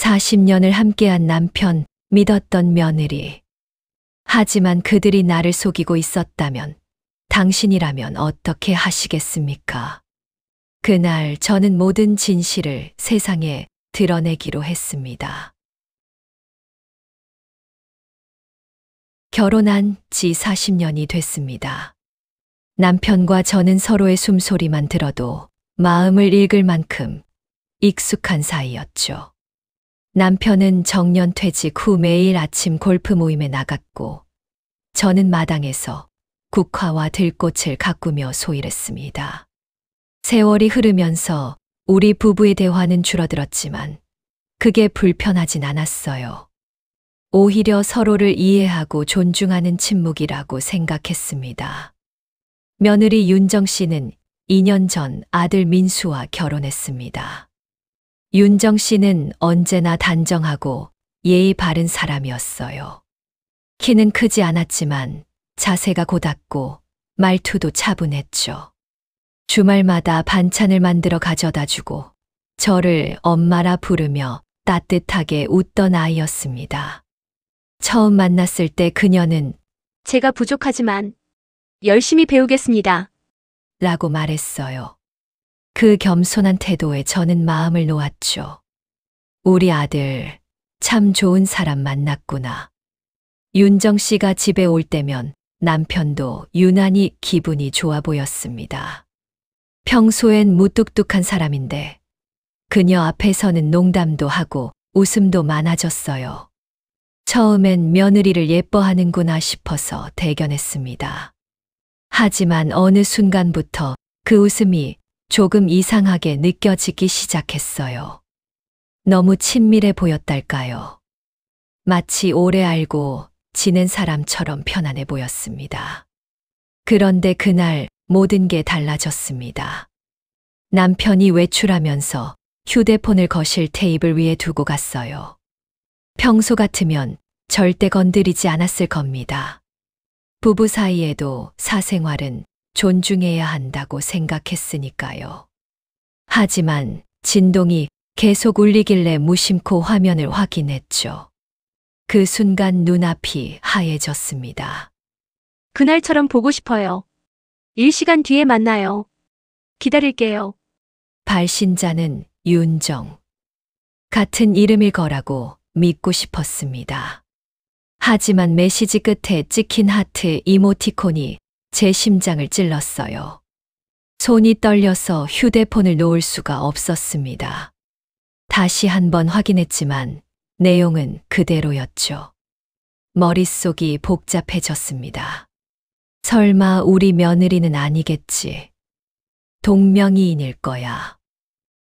40년을 함께한 남편, 믿었던 며느리. 하지만 그들이 나를 속이고 있었다면 당신이라면 어떻게 하시겠습니까? 그날 저는 모든 진실을 세상에 드러내기로 했습니다. 결혼한 지 40년이 됐습니다. 남편과 저는 서로의 숨소리만 들어도 마음을 읽을 만큼 익숙한 사이였죠. 남편은 정년퇴직 후 매일 아침 골프 모임에 나갔고, 저는 마당에서 국화와 들꽃을 가꾸며 소일했습니다. 세월이 흐르면서 우리 부부의 대화는 줄어들었지만 그게 불편하진 않았어요. 오히려 서로를 이해하고 존중하는 침묵이라고 생각했습니다. 며느리 윤정 씨는 2년 전 아들 민수와 결혼했습니다. 윤정 씨는 언제나 단정하고 예의 바른 사람이었어요. 키는 크지 않았지만 자세가 고닫고 말투도 차분했죠. 주말마다 반찬을 만들어 가져다 주고 저를 엄마라 부르며 따뜻하게 웃던 아이였습니다. 처음 만났을 때 그녀는 제가 부족하지만 열심히 배우겠습니다. 라고 말했어요. 그 겸손한 태도에 저는 마음을 놓았죠. 우리 아들 참 좋은 사람 만났구나. 윤정 씨가 집에 올 때면 남편도 유난히 기분이 좋아 보였습니다. 평소엔 무뚝뚝한 사람인데 그녀 앞에서는 농담도 하고 웃음도 많아졌어요. 처음엔 며느리를 예뻐하는구나 싶어서 대견했습니다. 하지만 어느 순간부터 그 웃음이 조금 이상하게 느껴지기 시작했어요. 너무 친밀해 보였달까요? 마치 오래 알고 지낸 사람처럼 편안해 보였습니다. 그런데 그날 모든 게 달라졌습니다. 남편이 외출하면서 휴대폰을 거실 테이블 위에 두고 갔어요. 평소 같으면 절대 건드리지 않았을 겁니다. 부부 사이에도 사생활은 존중해야 한다고 생각했으니까요. 하지만 진동이 계속 울리길래 무심코 화면을 확인했죠. 그 순간 눈앞이 하얘졌습니다. 그날처럼 보고 싶어요. 1시간 뒤에 만나요. 기다릴게요. 발신자는 윤정. 같은 이름일 거라고 믿고 싶었습니다. 하지만 메시지 끝에 찍힌 하트 이모티콘이 제 심장을 찔렀어요. 손이 떨려서 휴대폰을 놓을 수가 없었습니다. 다시 한번 확인했지만 내용은 그대로였죠. 머릿속이 복잡해졌습니다. 설마 우리 며느리는 아니겠지. 동명이인일 거야.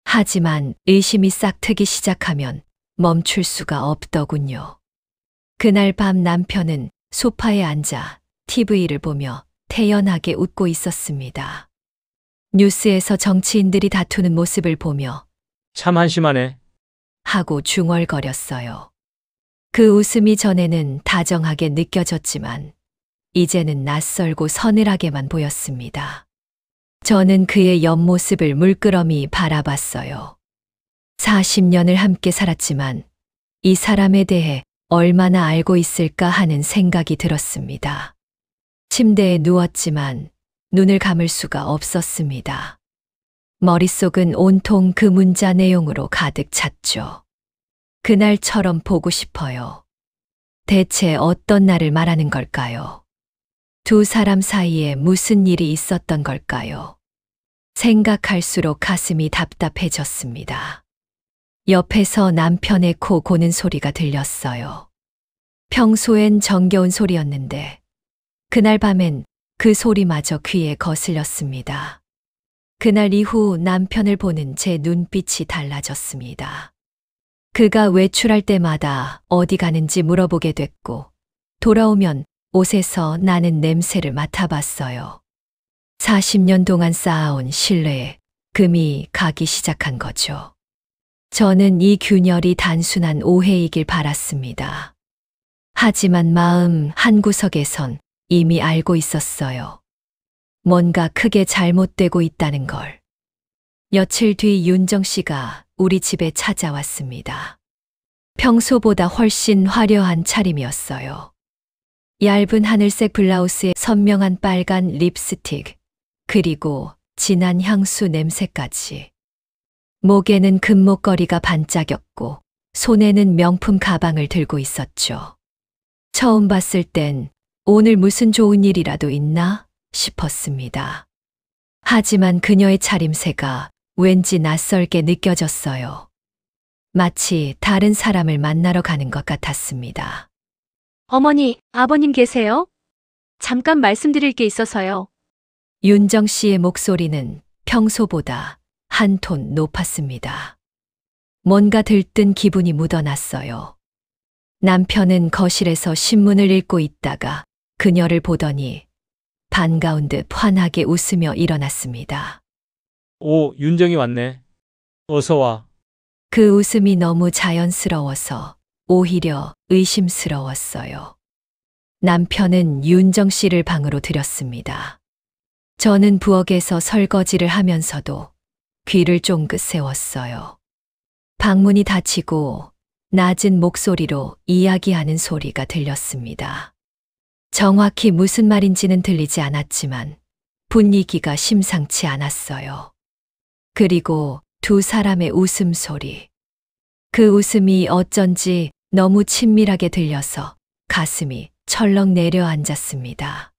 하지만 의심이 싹트기 시작하면 멈출 수가 없더군요. 그날 밤 남편은 소파에 앉아 TV를 보며 태연하게 웃고 있었습니다. 뉴스에서 정치인들이 다투는 모습을 보며 참 한심하네. 하고 중얼거렸어요. 그 웃음이 전에는 다정하게 느껴졌지만 이제는 낯설고 서늘하게만 보였습니다. 저는 그의 옆모습을 물끄러미 바라봤어요. 40년을 함께 살았지만 이 사람에 대해 얼마나 알고 있을까 하는 생각이 들었습니다. 침대에 누웠지만 눈을 감을 수가 없었습니다. 머릿속은 온통 그 문자 내용으로 가득 찼죠. 그날처럼 보고 싶어요. 대체 어떤 날을 말하는 걸까요? 두 사람 사이에 무슨 일이 있었던 걸까요? 생각할수록 가슴이 답답해졌습니다. 옆에서 남편의 코 고는 소리가 들렸어요. 평소엔 정겨운 소리였는데 그날 밤엔 그 소리마저 귀에 거슬렸습니다. 그날 이후 남편을 보는 제 눈빛이 달라졌습니다. 그가 외출할 때마다 어디 가는지 물어보게 됐고 돌아오면 옷에서 나는 냄새를 맡아봤어요. 40년 동안 쌓아온 신뢰에 금이 가기 시작한 거죠. 저는 이 균열이 단순한 오해이길 바랐습니다. 하지만 마음 한구석에선 이미 알고 있었어요. 뭔가 크게 잘못되고 있다는 걸. 며칠 뒤 윤정 씨가 우리 집에 찾아왔습니다. 평소보다 훨씬 화려한 차림이었어요. 얇은 하늘색 블라우스에 선명한 빨간 립스틱, 그리고 진한 향수 냄새까지. 목에는 금목걸이가 반짝였고 손에는 명품 가방을 들고 있었죠. 처음 봤을 땐 오늘 무슨 좋은 일이라도 있나 싶었습니다. 하지만 그녀의 차림새가 왠지 낯설게 느껴졌어요. 마치 다른 사람을 만나러 가는 것 같았습니다. 어머니, 아버님 계세요? 잠깐 말씀드릴 게 있어서요. 윤정 씨의 목소리는 평소보다 한 톤 높았습니다. 뭔가 들뜬 기분이 묻어났어요. 남편은 거실에서 신문을 읽고 있다가 그녀를 보더니 반가운 듯 환하게 웃으며 일어났습니다. 오, 윤정이 왔네. 어서 와. 그 웃음이 너무 자연스러워서 오히려 의심스러웠어요. 남편은 윤정 씨를 방으로 들였습니다. 저는 부엌에서 설거지를 하면서도 귀를 쫑긋 세웠어요. 방문이 닫히고 낮은 목소리로 이야기하는 소리가 들렸습니다. 정확히 무슨 말인지는 들리지 않았지만 분위기가 심상치 않았어요. 그리고 두 사람의 웃음소리. 그 웃음이 어쩐지 너무 친밀하게 들려서 가슴이 철렁 내려앉았습니다.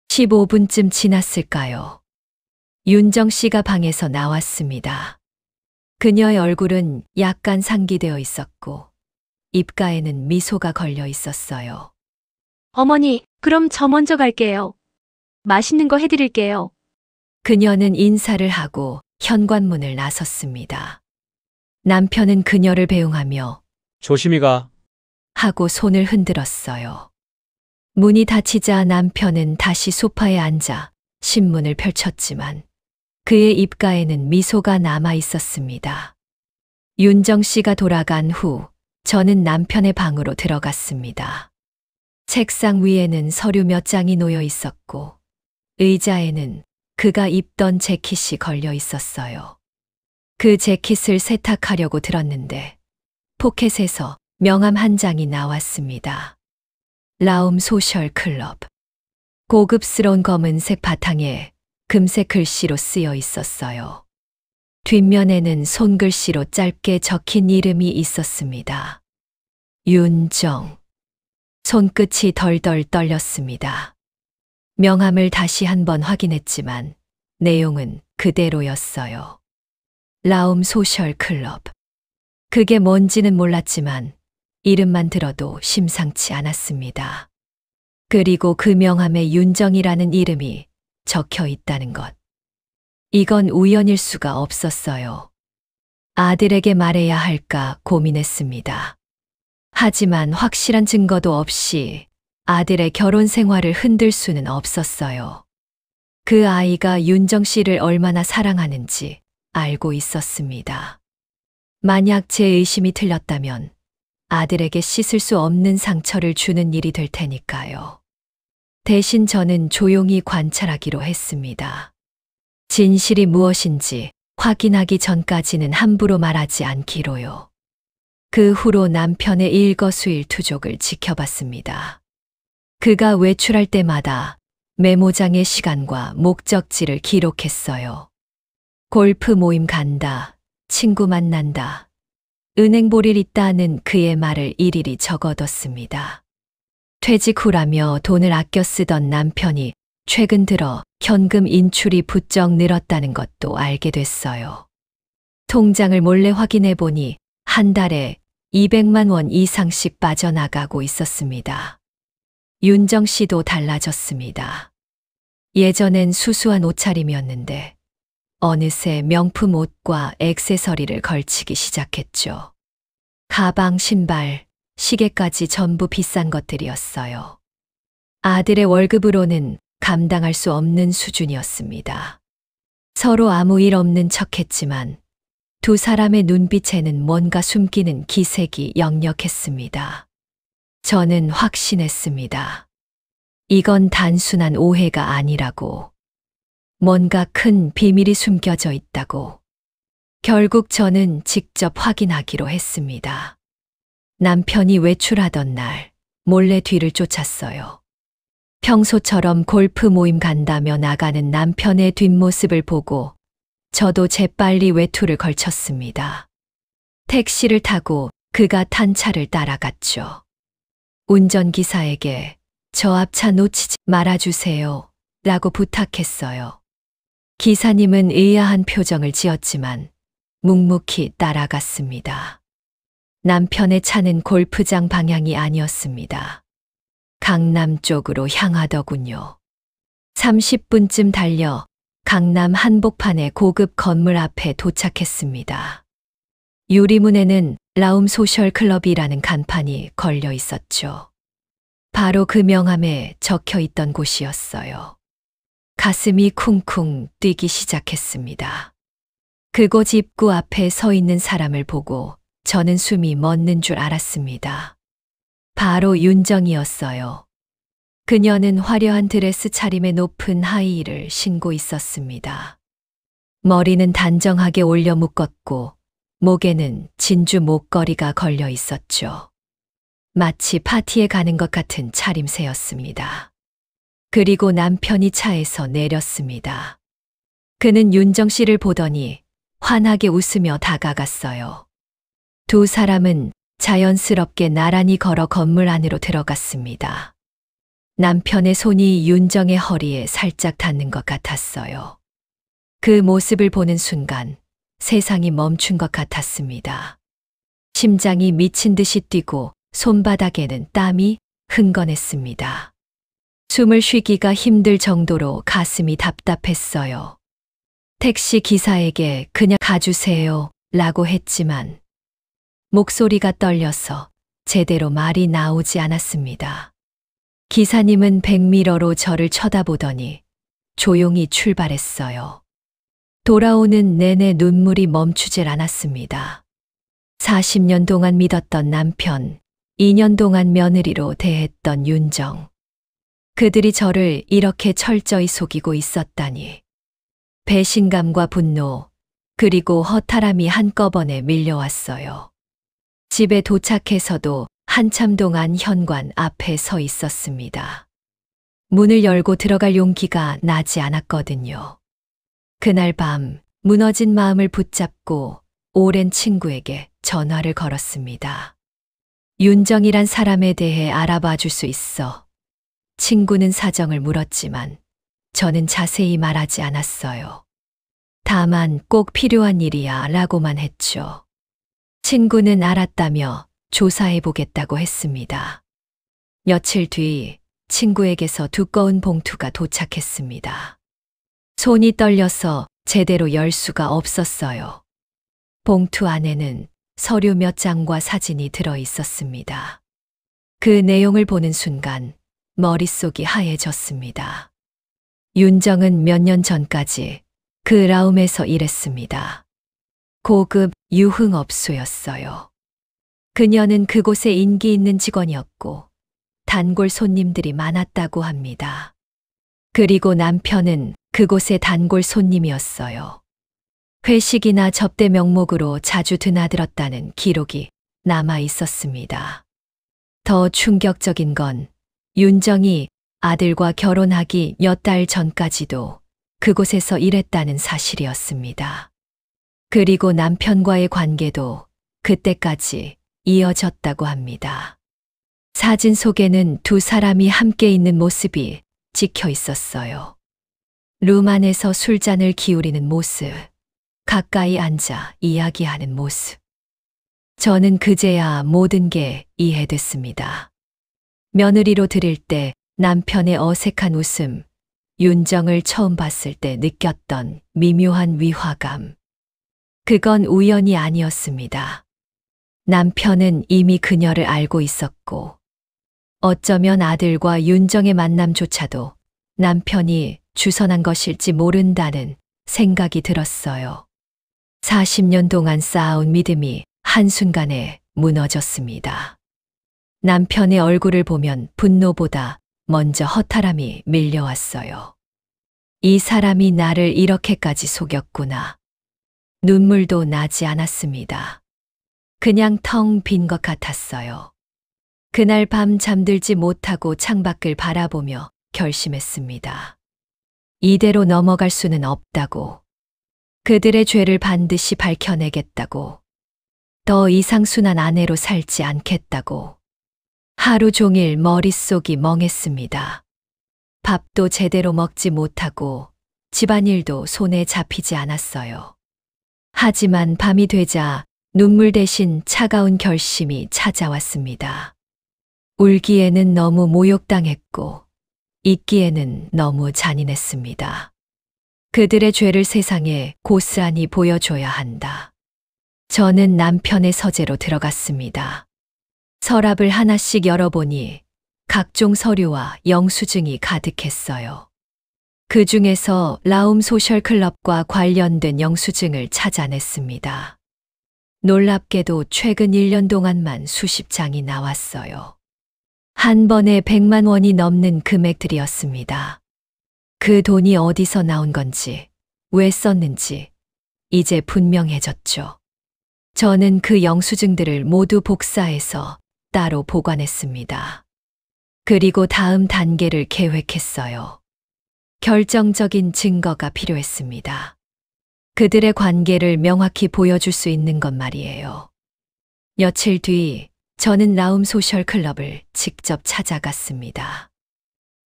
15분쯤 지났을까요? 윤정 씨가 방에서 나왔습니다. 그녀의 얼굴은 약간 상기되어 있었고 입가에는 미소가 걸려 있었어요. 어머니, 그럼 저 먼저 갈게요. 맛있는 거 해드릴게요. 그녀는 인사를 하고 현관문을 나섰습니다. 남편은 그녀를 배웅하며 조심히 가. 하고 손을 흔들었어요. 문이 닫히자 남편은 다시 소파에 앉아 신문을 펼쳤지만 그의 입가에는 미소가 남아 있었습니다. 윤정 씨가 돌아간 후 저는 남편의 방으로 들어갔습니다. 책상 위에는 서류 몇 장이 놓여 있었고 의자에는 그가 입던 재킷이 걸려 있었어요. 그 재킷을 세탁하려고 들었는데 포켓에서 명함 한 장이 나왔습니다. 라움 소셜 클럽. 고급스러운 검은색 바탕에 금색 글씨로 쓰여 있었어요. 뒷면에는 손글씨로 짧게 적힌 이름이 있었습니다. 윤정. 손끝이 덜덜 떨렸습니다. 명함을 다시 한번 확인했지만 내용은 그대로였어요. 라움 소셜 클럽. 그게 뭔지는 몰랐지만 이름만 들어도 심상치 않았습니다. 그리고 그 명함에 윤정이라는 이름이 적혀 있다는 것. 이건 우연일 수가 없었어요. 아들에게 말해야 할까 고민했습니다. 하지만 확실한 증거도 없이 아들의 결혼 생활을 흔들 수는 없었어요. 그 아이가 윤정 씨를 얼마나 사랑하는지 알고 있었습니다. 만약 제 의심이 틀렸다면 아들에게 씻을 수 없는 상처를 주는 일이 될 테니까요. 대신 저는 조용히 관찰하기로 했습니다. 진실이 무엇인지 확인하기 전까지는 함부로 말하지 않기로요. 그 후로 남편의 일거수일투족을 지켜봤습니다. 그가 외출할 때마다 메모장의 시간과 목적지를 기록했어요. 골프 모임 간다, 친구 만난다, 은행 볼 일 있다는 그의 말을 일일이 적어뒀습니다. 퇴직 후라며 돈을 아껴 쓰던 남편이 최근 들어 현금 인출이 부쩍 늘었다는 것도 알게 됐어요. 통장을 몰래 확인해 보니 한 달에 200만 원 이상씩 빠져나가고 있었습니다. 윤정 씨도 달라졌습니다. 예전엔 수수한 옷차림이었는데 어느새 명품 옷과 액세서리를 걸치기 시작했죠. 가방, 신발, 시계까지 전부 비싼 것들이었어요. 아들의 월급으로는 감당할 수 없는 수준이었습니다. 서로 아무 일 없는 척했지만 두 사람의 눈빛에는 뭔가 숨기는 기색이 역력했습니다. 저는 확신했습니다. 이건 단순한 오해가 아니라고. 뭔가 큰 비밀이 숨겨져 있다고. 결국 저는 직접 확인하기로 했습니다. 남편이 외출하던 날 몰래 뒤를 쫓았어요. 평소처럼 골프 모임 간다며 나가는 남편의 뒷모습을 보고 저도 재빨리 외투를 걸쳤습니다. 택시를 타고 그가 탄 차를 따라갔죠. 운전기사에게 저 앞차 놓치지 말아주세요 라고 부탁했어요. 기사님은 의아한 표정을 지었지만 묵묵히 따라갔습니다. 남편의 차는 골프장 방향이 아니었습니다. 강남 쪽으로 향하더군요. 30분쯤 달려 강남 한복판의 고급 건물 앞에 도착했습니다. 유리문에는 라움 소셜 클럽이라는 간판이 걸려 있었죠. 바로 그 명함에 적혀 있던 곳이었어요. 가슴이 쿵쿵 뛰기 시작했습니다. 그곳 입구 앞에 서 있는 사람을 보고 저는 숨이 멎는 줄 알았습니다. 바로 윤정이었어요. 그녀는 화려한 드레스 차림에 높은 하이힐을 신고 있었습니다. 머리는 단정하게 올려 묶었고 목에는 진주 목걸이가 걸려 있었죠. 마치 파티에 가는 것 같은 차림새였습니다. 그리고 남편이 차에서 내렸습니다. 그는 윤정 씨를 보더니 환하게 웃으며 다가갔어요. 두 사람은 자연스럽게 나란히 걸어 건물 안으로 들어갔습니다. 남편의 손이 윤정의 허리에 살짝 닿는 것 같았어요. 그 모습을 보는 순간 세상이 멈춘 것 같았습니다. 심장이 미친 듯이 뛰고 손바닥에는 땀이 흥건했습니다. 숨을 쉬기가 힘들 정도로 가슴이 답답했어요. 택시 기사에게 그냥 가주세요 라고 했지만 목소리가 떨려서 제대로 말이 나오지 않았습니다. 기사님은 백미러로 저를 쳐다보더니 조용히 출발했어요. 돌아오는 내내 눈물이 멈추질 않았습니다. 40년 동안 믿었던 남편, 2년 동안 며느리로 대했던 윤정. 그들이 저를 이렇게 철저히 속이고 있었다니. 배신감과 분노, 그리고 허탈함이 한꺼번에 밀려왔어요. 집에 도착해서도 한참 동안 현관 앞에 서 있었습니다. 문을 열고 들어갈 용기가 나지 않았거든요. 그날 밤 무너진 마음을 붙잡고 오랜 친구에게 전화를 걸었습니다. 윤정이란 사람에 대해 알아봐 줄 수 있어. 친구는 사정을 물었지만 저는 자세히 말하지 않았어요. 다만 꼭 필요한 일이야 라고만 했죠. 친구는 알았다며 조사해 보겠다고 했습니다. 며칠 뒤 친구에게서 두꺼운 봉투가 도착했습니다. 손이 떨려서 제대로 열 수가 없었어요. 봉투 안에는 서류 몇 장과 사진이 들어 있었습니다. 그 내용을 보는 순간 머릿속이 하얘졌습니다. 윤정은 몇 년 전까지 그 라움에서 일했습니다. 고급 유흥업소였어요. 그녀는 그곳에 인기 있는 직원이었고 단골 손님들이 많았다고 합니다. 그리고 남편은 그곳의 단골 손님이었어요. 회식이나 접대 명목으로 자주 드나들었다는 기록이 남아 있었습니다. 더 충격적인 건 윤정이 아들과 결혼하기 몇 달 전까지도 그곳에서 일했다는 사실이었습니다. 그리고 남편과의 관계도 그때까지 이어졌다고 합니다. 사진 속에는 두 사람이 함께 있는 모습이 찍혀 있었어요. 룸 안에서 술잔을 기울이는 모습, 가까이 앉아 이야기하는 모습. 저는 그제야 모든 게 이해됐습니다. 며느리로 들일 때 남편의 어색한 웃음, 윤정을 처음 봤을 때 느꼈던 미묘한 위화감. 그건 우연이 아니었습니다. 남편은 이미 그녀를 알고 있었고, 어쩌면 아들과 윤정의 만남조차도 남편이 주선한 것일지 모른다는 생각이 들었어요. 40년 동안 쌓아온 믿음이 한순간에 무너졌습니다. 남편의 얼굴을 보면 분노보다 먼저 허탈함이 밀려왔어요. 이 사람이 나를 이렇게까지 속였구나. 눈물도 나지 않았습니다. 그냥 텅 빈 것 같았어요. 그날 밤 잠들지 못하고 창밖을 바라보며 결심했습니다. 이대로 넘어갈 수는 없다고. 그들의 죄를 반드시 밝혀내겠다고. 더 이상 순한 아내로 살지 않겠다고. 하루 종일 머릿속이 멍했습니다. 밥도 제대로 먹지 못하고 집안일도 손에 잡히지 않았어요. 하지만 밤이 되자 눈물 대신 차가운 결심이 찾아왔습니다. 울기에는 너무 모욕당했고 잊기에는 너무 잔인했습니다. 그들의 죄를 세상에 고스란히 보여줘야 한다. 저는 남편의 서재로 들어갔습니다. 서랍을 하나씩 열어보니 각종 서류와 영수증이 가득했어요. 그 중에서 라움 소셜클럽과 관련된 영수증을 찾아냈습니다. 놀랍게도 최근 1년 동안만 수십 장이 나왔어요. 한 번에 100만 원이 넘는 금액들이었습니다. 그 돈이 어디서 나온 건지, 왜 썼는지 이제 분명해졌죠. 저는 그 영수증들을 모두 복사해서 따로 보관했습니다. 그리고 다음 단계를 계획했어요. 결정적인 증거가 필요했습니다. 그들의 관계를 명확히 보여줄 수 있는 것 말이에요. 며칠 뒤 저는 라움 소셜 클럽을 직접 찾아갔습니다.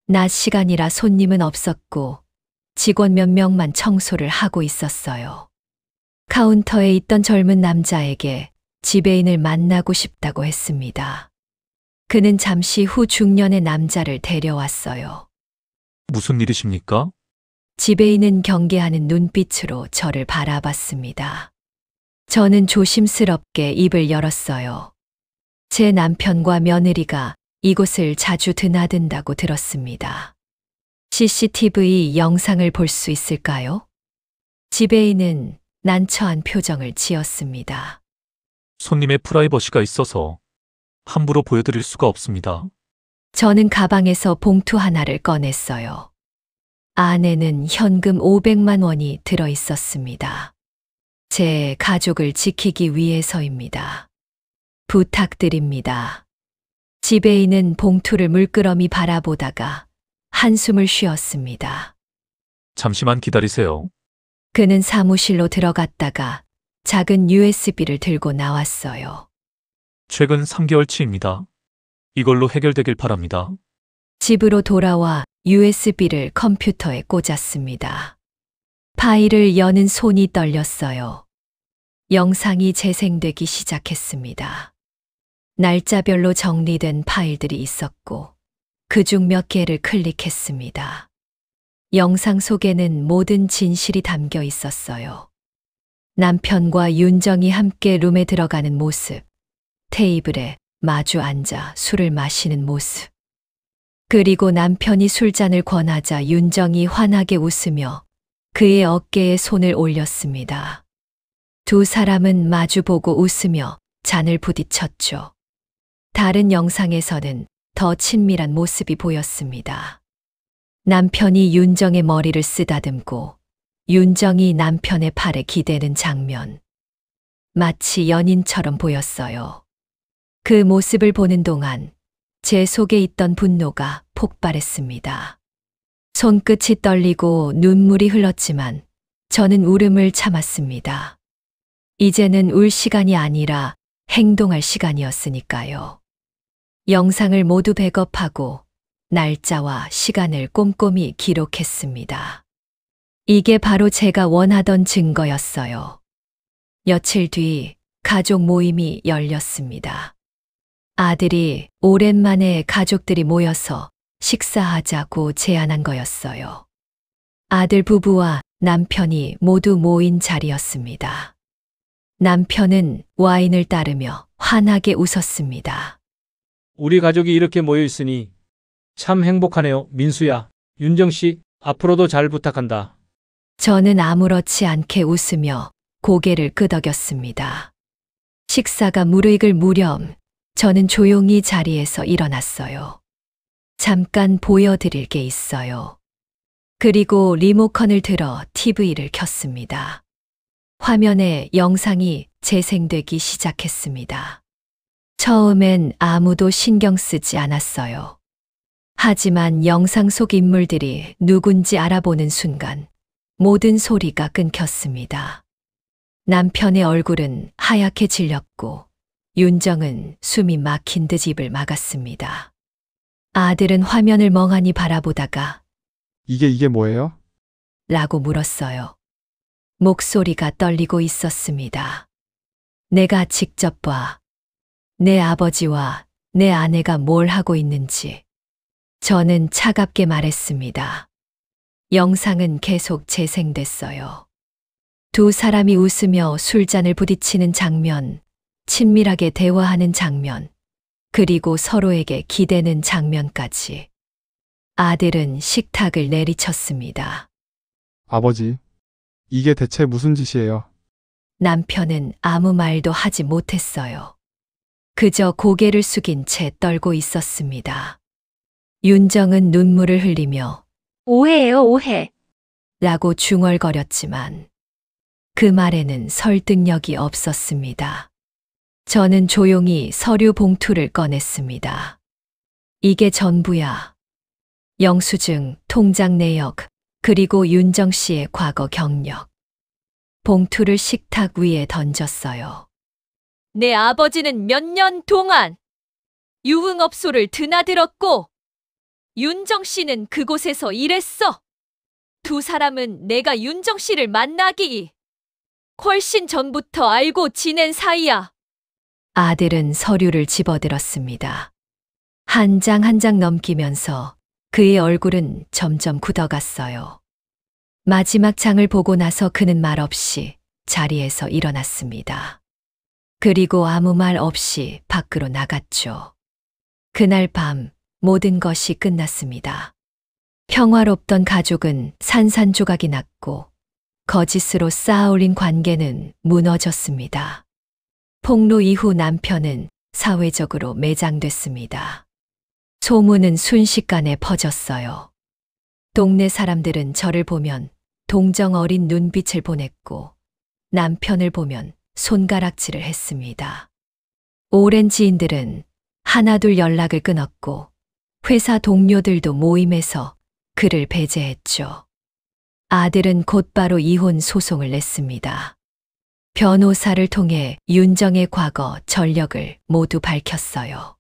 낮 시간이라 손님은 없었고 직원 몇 명만 청소를 하고 있었어요. 카운터에 있던 젊은 남자에게 지배인을 만나고 싶다고 했습니다. 그는 잠시 후 중년의 남자를 데려왔어요. 무슨 일이십니까? 지배인은 경계하는 눈빛으로 저를 바라봤습니다. 저는 조심스럽게 입을 열었어요. 제 남편과 며느리가 이곳을 자주 드나든다고 들었습니다. CCTV 영상을 볼 수 있을까요? 지배인은 난처한 표정을 지었습니다. 손님의 프라이버시가 있어서 함부로 보여드릴 수가 없습니다. 저는 가방에서 봉투 하나를 꺼냈어요. 안에는 현금 500만 원이 들어 있었습니다. 제 가족을 지키기 위해서입니다. 부탁드립니다. 지배인은 봉투를 물끄러미 바라보다가 한숨을 쉬었습니다. 잠시만 기다리세요. 그는 사무실로 들어갔다가 작은 USB를 들고 나왔어요. 최근 3개월치입니다. 이걸로 해결되길 바랍니다. 집으로 돌아와 USB를 컴퓨터에 꽂았습니다. 파일을 여는 손이 떨렸어요. 영상이 재생되기 시작했습니다. 날짜별로 정리된 파일들이 있었고 그중 몇 개를 클릭했습니다. 영상 속에는 모든 진실이 담겨 있었어요. 남편과 윤정이 함께 룸에 들어가는 모습, 테이블에 마주 앉아 술을 마시는 모습. 그리고 남편이 술잔을 권하자 윤정이 환하게 웃으며 그의 어깨에 손을 올렸습니다. 두 사람은 마주보고 웃으며 잔을 부딪혔죠. 다른 영상에서는 더 친밀한 모습이 보였습니다. 남편이 윤정의 머리를 쓰다듬고 윤정이 남편의 팔에 기대는 장면. 마치 연인처럼 보였어요. 그 모습을 보는 동안 제 속에 있던 분노가 폭발했습니다. 손끝이 떨리고 눈물이 흘렀지만 저는 울음을 참았습니다. 이제는 울 시간이 아니라 행동할 시간이었으니까요. 영상을 모두 백업하고 날짜와 시간을 꼼꼼히 기록했습니다. 이게 바로 제가 원하던 증거였어요. 며칠 뒤 가족 모임이 열렸습니다. 아들이 오랜만에 가족들이 모여서 식사하자고 제안한 거였어요. 아들 부부와 남편이 모두 모인 자리였습니다. 남편은 와인을 따르며 환하게 웃었습니다. 우리 가족이 이렇게 모여 있으니 참 행복하네요, 민수야. 윤정 씨, 앞으로도 잘 부탁한다. 저는 아무렇지 않게 웃으며 고개를 끄덕였습니다. 식사가 무르익을 무렴 저는 조용히 자리에서 일어났어요. 잠깐 보여드릴 게 있어요. 그리고 리모컨을 들어 TV를 켰습니다. 화면에 영상이 재생되기 시작했습니다. 처음엔 아무도 신경 쓰지 않았어요. 하지만 영상 속 인물들이 누군지 알아보는 순간 모든 소리가 끊겼습니다. 남편의 얼굴은 하얗게 질렸고 윤정은 숨이 막힌 듯 입을 막았습니다. 아들은 화면을 멍하니 바라보다가 이게 뭐예요? 라고 물었어요. 목소리가 떨리고 있었습니다. 내가 직접 봐. 내 아버지와 내 아내가 뭘 하고 있는지. 저는 차갑게 말했습니다. 영상은 계속 재생됐어요. 두 사람이 웃으며 술잔을 부딪히는 장면, 친밀하게 대화하는 장면, 그리고 서로에게 기대는 장면까지. 아들은 식탁을 내리쳤습니다. 아버지, 이게 대체 무슨 짓이에요? 남편은 아무 말도 하지 못했어요. 그저 고개를 숙인 채 떨고 있었습니다. 윤정은 눈물을 흘리며 오해예요, 오해. 라고 중얼거렸지만 그 말에는 설득력이 없었습니다. 저는 조용히 서류 봉투를 꺼냈습니다. 이게 전부야. 영수증, 통장 내역, 그리고 윤정 씨의 과거 경력. 봉투를 식탁 위에 던졌어요. 내 아버지는 몇 년 동안 유흥업소를 드나들었고 윤정 씨는 그곳에서 일했어. 두 사람은 내가 윤정 씨를 만나기 훨씬 전부터 알고 지낸 사이야. 아들은 서류를 집어들었습니다. 한 장 한 장 넘기면서 그의 얼굴은 점점 굳어갔어요. 마지막 장을 보고 나서 그는 말없이 자리에서 일어났습니다. 그리고 아무 말 없이 밖으로 나갔죠. 그날 밤 모든 것이 끝났습니다. 평화롭던 가족은 산산조각이 났고 거짓으로 쌓아올린 관계는 무너졌습니다. 폭로 이후 남편은 사회적으로 매장됐습니다. 소문은 순식간에 퍼졌어요. 동네 사람들은 저를 보면 동정 어린 눈빛을 보냈고 남편을 보면 손가락질을 했습니다. 오랜 지인들은 하나둘 연락을 끊었고 회사 동료들도 모임에서 그를 배제했죠. 아들은 곧바로 이혼 소송을 냈습니다. 변호사를 통해 윤정의 과거 전력을 모두 밝혔어요.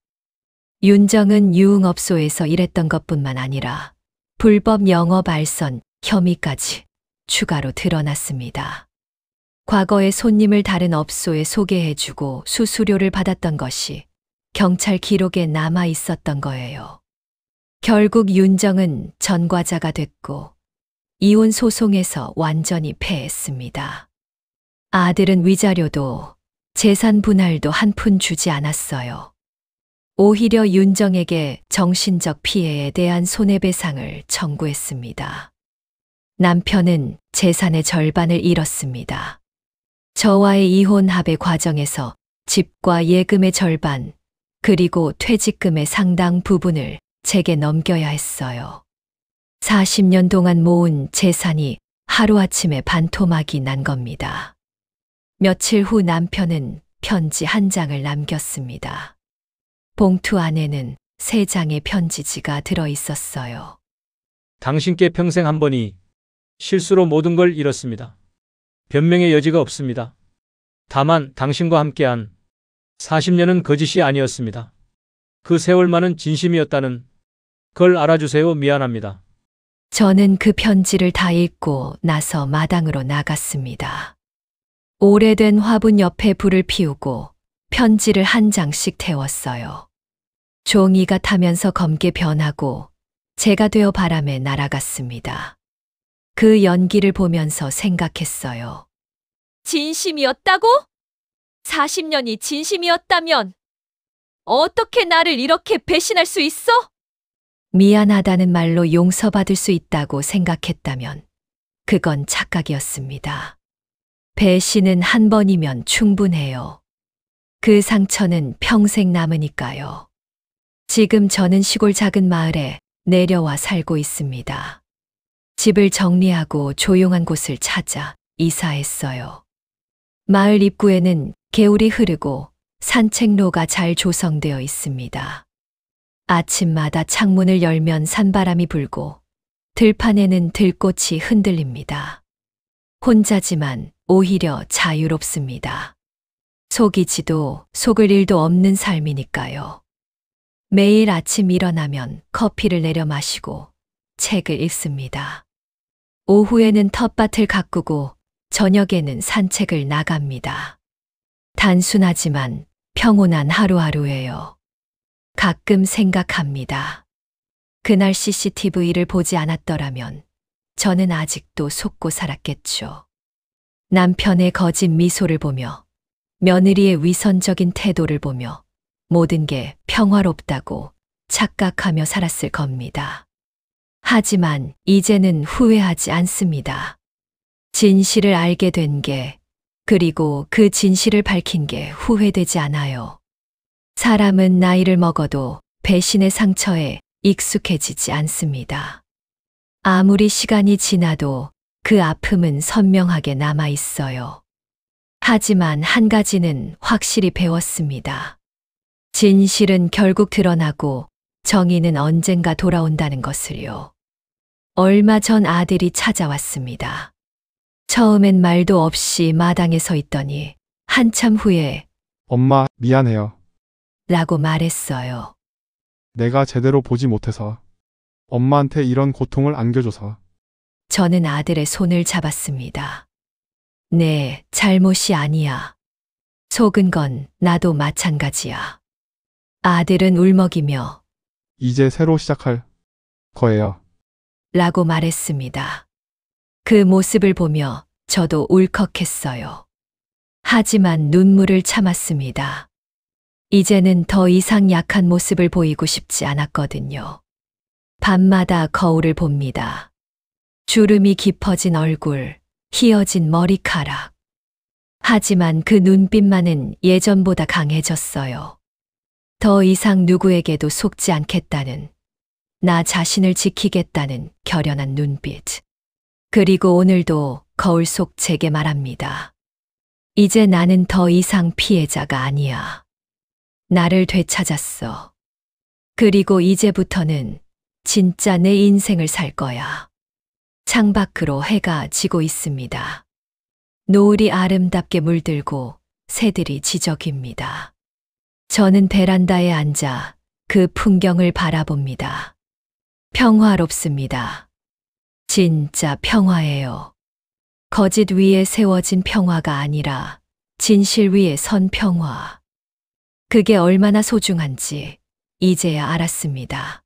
윤정은 유흥업소에서 일했던 것뿐만 아니라 불법 영업 알선 혐의까지 추가로 드러났습니다. 과거에 손님을 다른 업소에 소개해주고 수수료를 받았던 것이 경찰 기록에 남아 있었던 거예요. 결국 윤정은 전과자가 됐고 이혼 소송에서 완전히 패했습니다. 아들은 위자료도 재산 분할도 한 푼 주지 않았어요. 오히려 윤정에게 정신적 피해에 대한 손해배상을 청구했습니다. 남편은 재산의 절반을 잃었습니다. 저와의 이혼 합의 과정에서 집과 예금의 절반, 그리고 퇴직금의 상당 부분을 제게 넘겨야 했어요. 40년 동안 모은 재산이 하루아침에 반토막이 난 겁니다. 며칠 후 남편은 편지 한 장을 남겼습니다. 봉투 안에는 3장의 편지지가 들어 있었어요. 당신께 평생 한 번이 실수로 모든 걸 잃었습니다. 변명의 여지가 없습니다. 다만 당신과 함께한 40년은 거짓이 아니었습니다. 그 세월만은 진심이었다는 걸 알아주세요. 미안합니다. 저는 그 편지를 다 읽고 나서 마당으로 나갔습니다. 오래된 화분 옆에 불을 피우고 편지를 한 장씩 태웠어요. 종이가 타면서 검게 변하고 재가 되어 바람에 날아갔습니다. 그 연기를 보면서 생각했어요. 진심이었다고? 40년이 진심이었다면 어떻게 나를 이렇게 배신할 수 있어? 미안하다는 말로 용서받을 수 있다고 생각했다면 그건 착각이었습니다. 배신은 한 번이면 충분해요. 그 상처는 평생 남으니까요. 지금 저는 시골 작은 마을에 내려와 살고 있습니다. 집을 정리하고 조용한 곳을 찾아 이사했어요. 마을 입구에는 개울이 흐르고 산책로가 잘 조성되어 있습니다. 아침마다 창문을 열면 산바람이 불고 들판에는 들꽃이 흔들립니다. 혼자지만 오히려 자유롭습니다. 속이지도 속을 일도 없는 삶이니까요. 매일 아침 일어나면 커피를 내려 마시고 책을 읽습니다. 오후에는 텃밭을 가꾸고 저녁에는 산책을 나갑니다. 단순하지만 평온한 하루하루예요. 가끔 생각합니다. 그날 CCTV를 보지 않았더라면 저는 아직도 속고 살았겠죠. 남편의 거짓 미소를 보며 며느리의 위선적인 태도를 보며 모든 게 평화롭다고 착각하며 살았을 겁니다. 하지만 이제는 후회하지 않습니다. 진실을 알게 된 게, 그리고 그 진실을 밝힌 게 후회되지 않아요. 사람은 나이를 먹어도 배신의 상처에 익숙해지지 않습니다. 아무리 시간이 지나도 그 아픔은 선명하게 남아 있어요. 하지만 한 가지는 확실히 배웠습니다. 진실은 결국 드러나고 정의는 언젠가 돌아온다는 것을요. 얼마 전 아들이 찾아왔습니다. 처음엔 말도 없이 마당에 서 있더니 한참 후에 엄마, 미안해요. 라고 말했어요. 내가 제대로 보지 못해서. 엄마한테 이런 고통을 안겨줘서. 저는 아들의 손을 잡았습니다. 네, 잘못이 아니야. 속은 건 나도 마찬가지야. 아들은 울먹이며 이제 새로 시작할 거예요. 라고 말했습니다. 그 모습을 보며 저도 울컥했어요. 하지만 눈물을 참았습니다. 이제는 더 이상 약한 모습을 보이고 싶지 않았거든요. 밤마다 거울을 봅니다. 주름이 깊어진 얼굴, 휘어진 머리카락. 하지만 그 눈빛만은 예전보다 강해졌어요. 더 이상 누구에게도 속지 않겠다는, 나 자신을 지키겠다는 결연한 눈빛. 그리고 오늘도 거울 속 제게 말합니다. 이제 나는 더 이상 피해자가 아니야. 나를 되찾았어. 그리고 이제부터는 진짜 내 인생을 살 거야. 창밖으로 해가 지고 있습니다. 노을이 아름답게 물들고 새들이 지저귀입니다. 저는 베란다에 앉아 그 풍경을 바라봅니다. 평화롭습니다. 진짜 평화예요. 거짓 위에 세워진 평화가 아니라 진실 위에 선 평화. 그게 얼마나 소중한지 이제야 알았습니다.